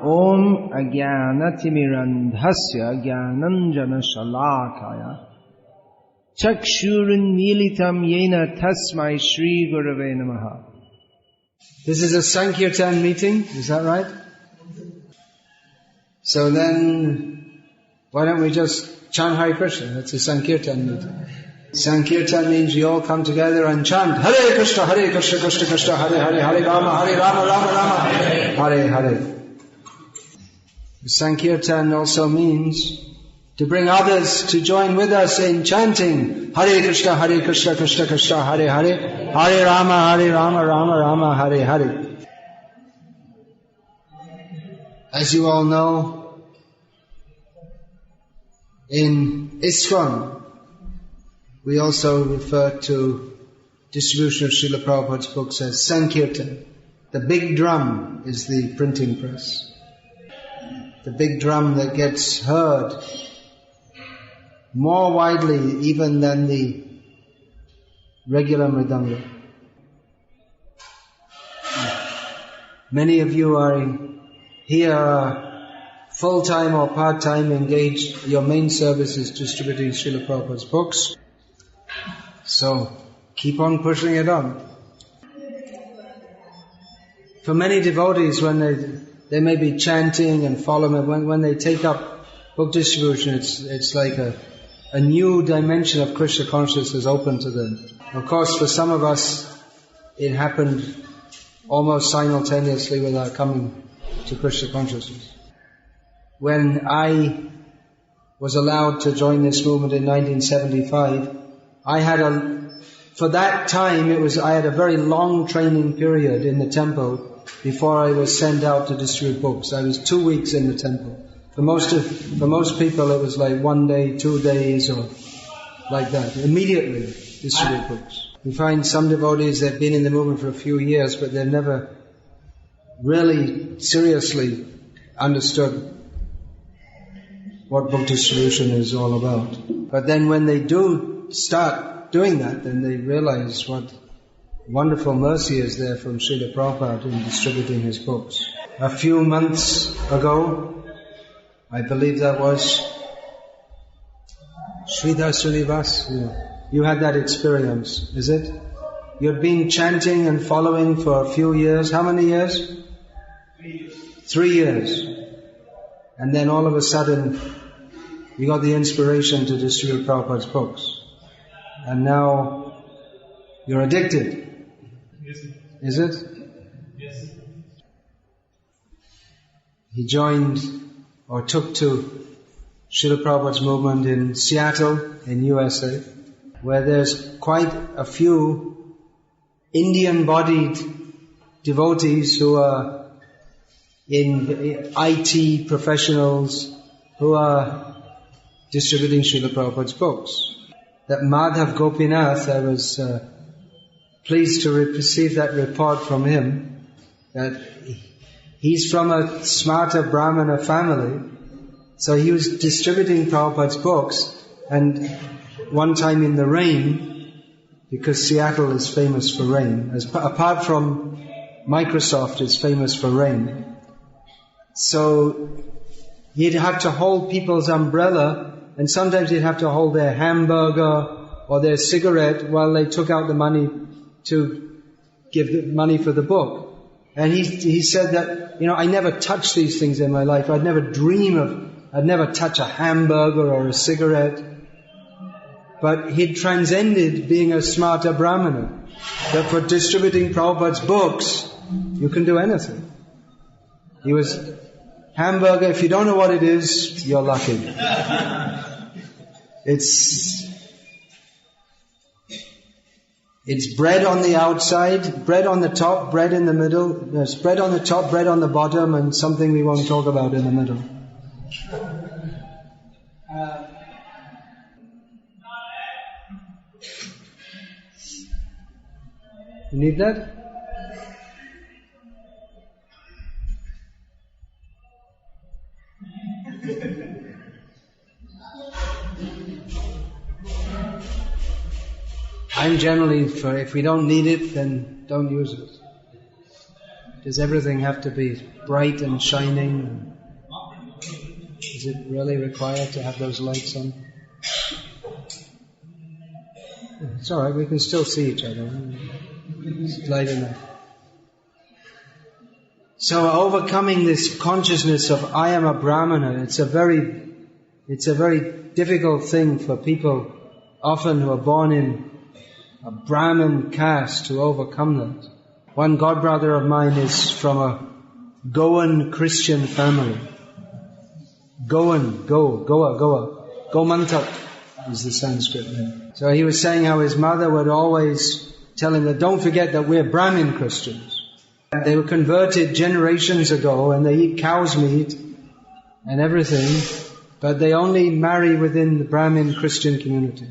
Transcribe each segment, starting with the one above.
Om Ajnanatimirandhasya Jnananjana Shalakaya Chakshurunmilitam Yena Tasmai Shri Gurave Namaha. This is a Sankirtan meeting, is that right? So then, why don't we just chant Hare Krishna? That's a Sankirtan meeting. Sankirtan means we all come together and chant Hare Krishna, Krishna Krishna, Hare Hare, Hare Rama, Rama Rama, Hare Hare. Sankirtan also means to bring others to join with us in chanting Hare Krishna, Krishna Krishna, Hare Hare, Hare Rama, Rama Rama, Hare Hare. As you all know, in ISKCON, we also refer to distribution of Srila Prabhupada's books as Sankirtan. The big drum is the printing press. The big drum that gets heard more widely even than the regular mridanga. Many of you here are full-time or part-time engaged. Your main service is distributing Srila Prabhupada's books. So keep on pushing it on. For many devotees, when they may be chanting and following, when they take up book distribution, it's like a new dimension of Krishna consciousness open to them. Of course, for some of us, it happened almost simultaneously with our coming to Krishna consciousness. When I was allowed to join this movement in 1975, I had a very long training period in the temple before I was sent out to distribute books. I was 2 weeks in the temple. For most people it was like 1 day, 2 days, or like that. Immediately distribute books. We find some devotees that have been in the movement for a few years, but they've never really seriously understood what book distribution is all about. But then when they do start doing that, then they realize what wonderful mercy is there from Srila Prabhupada in distributing his books. A few months ago, I believe that was Sridhar Srinivas, you had that experience, is it? You'd been chanting and following for a few years. How many years? 3 years. 3 years. And then all of a sudden, you got the inspiration to distribute Prabhupada's books. And now, you're addicted. Yes. Is it? Yes. He joined or took to Srila Prabhupada's movement in Seattle, in USA, where there's quite a few Indian-bodied devotees who are in IT professionals who are distributing Srila Prabhupada's books. That Madhav Gopinath, I was pleased to receive that report from him, that he's from a smarta Brahmana family, so he was distributing Prabhupada's books, and one time in the rain, because Seattle is famous for rain, apart from Microsoft is famous for rain, so he'd have to hold people's umbrella, and sometimes he'd have to hold their hamburger or their cigarette while they took out the money to give the money for the book. And he said that, I never touched these things in my life. I'd never touch a hamburger or a cigarette. But he'd transcended being a smarta Brahmana. That for distributing Prabhupada's books, you can do anything. He was hamburger, if you don't know what it is, you're lucky. It's bread on the outside, bread on the top, bread in the middle. There's bread on the top, bread on the bottom, and something we won't talk about in the middle. You need that? I'm generally for, if we don't need it, then don't use it. Does everything have to be bright and shining? Is it really required to have those lights on? It's alright, we can still see each other. It's light enough. So overcoming this consciousness of I am a Brahmana, it's a very difficult thing for people often who are born in a Brahmin caste to overcome that. One godbrother of mine is from a Goan Christian family. Gomantak is the Sanskrit name. So he was saying how his mother would always tell him that don't forget that we're Brahmin Christians. They were converted generations ago and they eat cow's meat and everything, but they only marry within the Brahmin Christian community.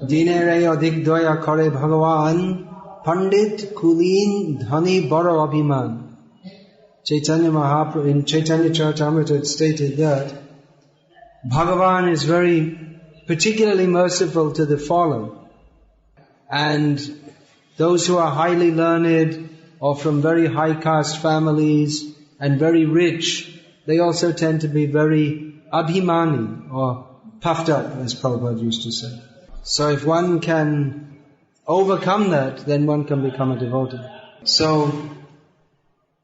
Dinere odik doya kare Bhagavan Pandit Kulin Dhani Baro Abhiman. Chaitanya Mahaprabhu in Chaitanya Charitamrita it stated that Bhagavan is very particularly merciful to the fallen, and those who are highly learned or from very high caste families and very rich, they also tend to be very abhimani or puffed up, as Prabhupada used to say. So if one can overcome that, then one can become a devotee. So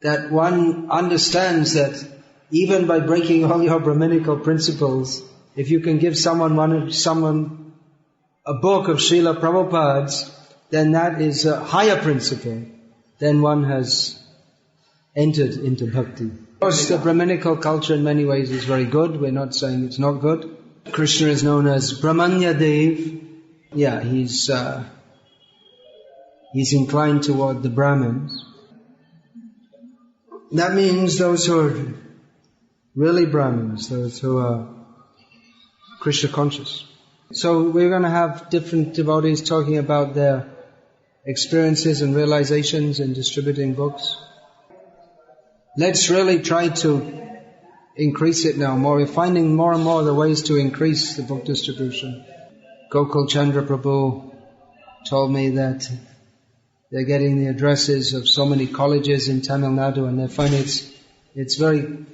that one understands that even by breaking all your Brahminical principles, if you can give someone a book of Srila Prabhupada's, then that is a higher principle. Then one has entered into bhakti. Of course, the Brahminical culture in many ways is very good. We're not saying it's not good. Krishna is known as Brahmanya Dev. Yeah, he's inclined toward the Brahmins. That means those who are really Brahmins, those who are Krishna conscious. So we're going to have different devotees talking about their experiences and realizations in distributing books. Let's really try to increase it now more. We're finding more and more the ways to increase the book distribution. Gokul Chandra Prabhu told me that they're getting the addresses of so many colleges in Tamil Nadu, and they find it's very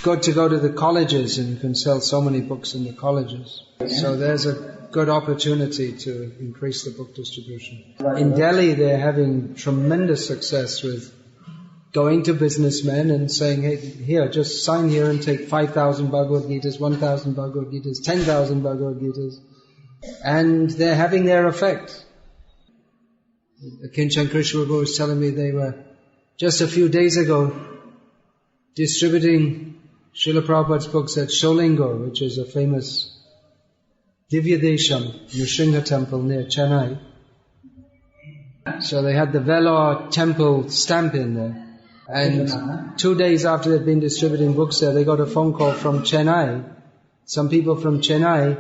good to go to the colleges, and you can sell so many books in the colleges. So there's a good opportunity to increase the book distribution. In Delhi, they're having tremendous success with going to businessmen and saying, hey, here, just sign here and take 5,000 Bhagavad Gitas, 1,000 Bhagavad Gitas, 10,000 Bhagavad Gitas. And they're having their effect. Kinchan Krishna Prabhu was telling me they were just a few days ago distributing Srila Prabhupada's books at Sholingo, which is a famous Divyadesham, Nrsimha temple near Chennai. So they had the Vellore temple stamp in there. And 2 days after they'd been distributing books there, they got a phone call from Chennai. Some people from Chennai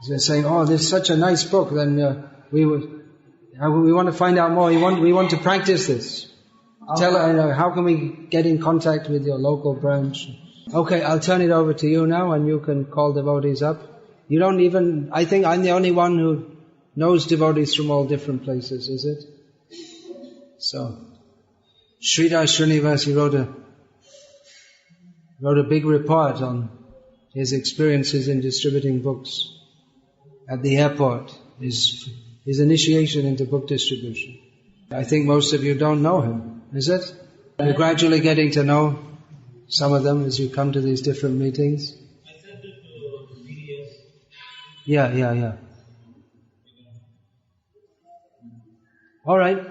were saying, oh, this is such a nice book, then we want to find out more, we want to practice this. How can we get in contact with your local branch? Okay, I'll turn it over to you now and you can call devotees up. You don't even, I think I'm the only one who knows devotees from all different places, is it? So, Sridhar Srinivas, he wrote a big report on his experiences in distributing books at the airport, his initiation into book distribution. I think most of you don't know him, is it? You're gradually getting to know some of them as you come to these different meetings. I sent it to videos. Yeah. All right.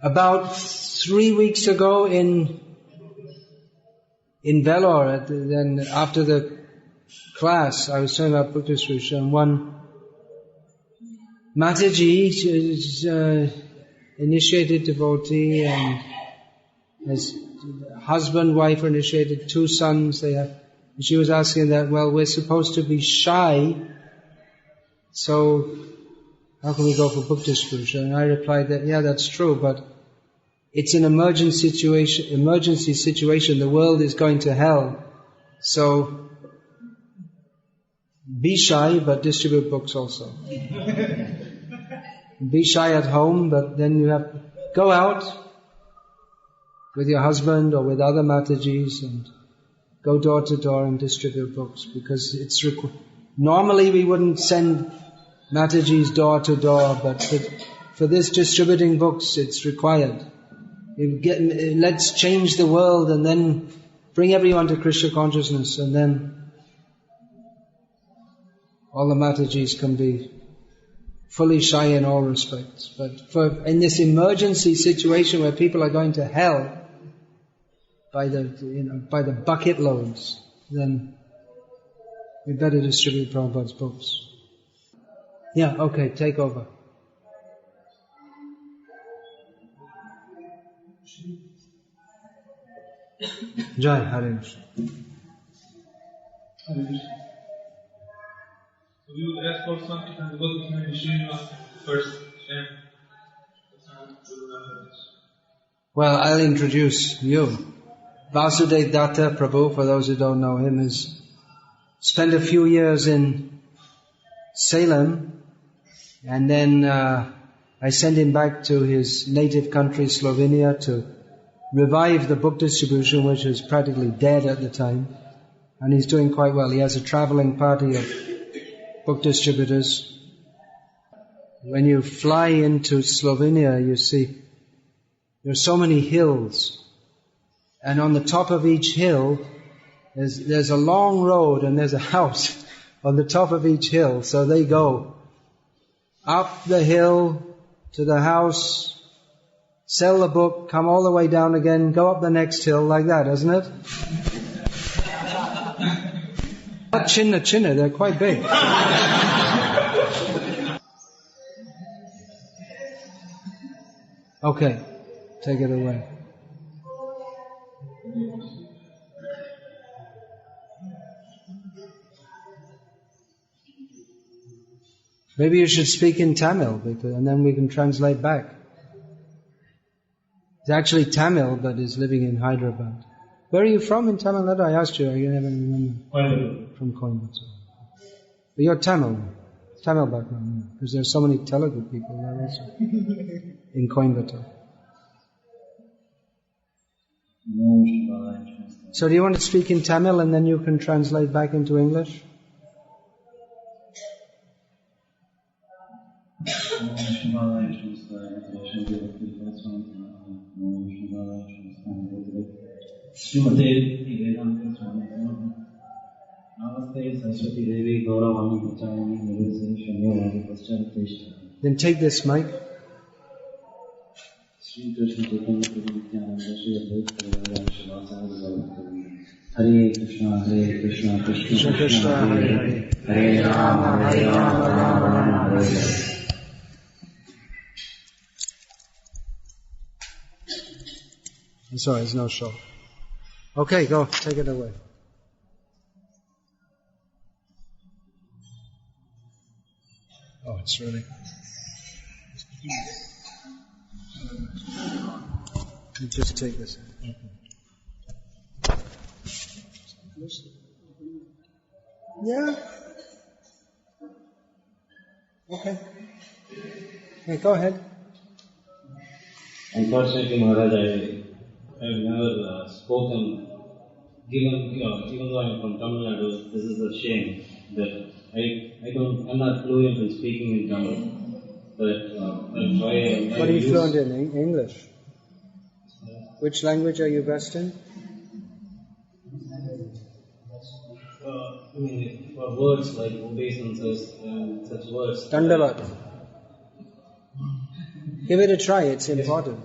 About 3 weeks ago in Vellore, then after the class, I was talking about book distribution. One Mataji is initiated devotee, and his husband, wife are initiated, 2 sons they have. She was asking that, well, we're supposed to be shy, so how can we go for book distribution? And I replied that, yeah, that's true, but it's an emergency situation. The world is going to hell. So Be shy, but distribute books also. Be shy at home, but then you have to go out with your husband or with other Matajis and go door to door and distribute books, because it's normally we wouldn't send Matajis door to door, but for this distributing books it's required. Let's change the world and then bring everyone to Krishna consciousness, and then all the Matajis can be fully shy in all respects. But in this emergency situation where people are going to hell by the bucket loads, then we better distribute Prabhupada's books. Yeah, okay, take over. Jai Hare Krishna. So we will ask for something from the book of Srirangam first, and well, I'll introduce you. Vasudev Datta Prabhu, for those who don't know him, has spent a few years in Salem, and then I sent him back to his native country, Slovenia, to revive the book distribution, which was practically dead at the time, and he's doing quite well. He has a traveling party of book distributors. When you fly into Slovenia, you see there are so many hills, and on the top of each hill there's a long road and there's a house on the top of each hill. So they go up the hill to the house, sell the book, come all the way down again, go up the next hill, like that, isn't it? Not chinna, they're quite big. Okay, take it away. Maybe you should speak in Tamil, and then we can translate back. It's actually Tamil, but is living in Hyderabad. Where are you from in Tamil Nadu? I asked you, I never remember. Coimbatore. From Coimbatore. But you're Tamil background, because there are so many Telugu people there also, in Coimbatore. So do you want to speak in Tamil and then you can translate back into English? Then take this mic. Hare Krishna, Krishna Krishna, Hare Hare, Hare Rama, Rama Rama, Hare Hare. Sorry, there's no show. Okay, go, take it away. Oh, it's really... You just take this. Yeah. Okay. Okay, go ahead. Unfortunately, Maharaj, I have never spoken. Even though I'm from Tamil Nadu, this is a shame that I'm not fluent in speaking in Tamil. But I'll try. What are you fluent in? English? Which language are you best in? For words like obeisances and such words. Dandavat. Give it a try, it's important.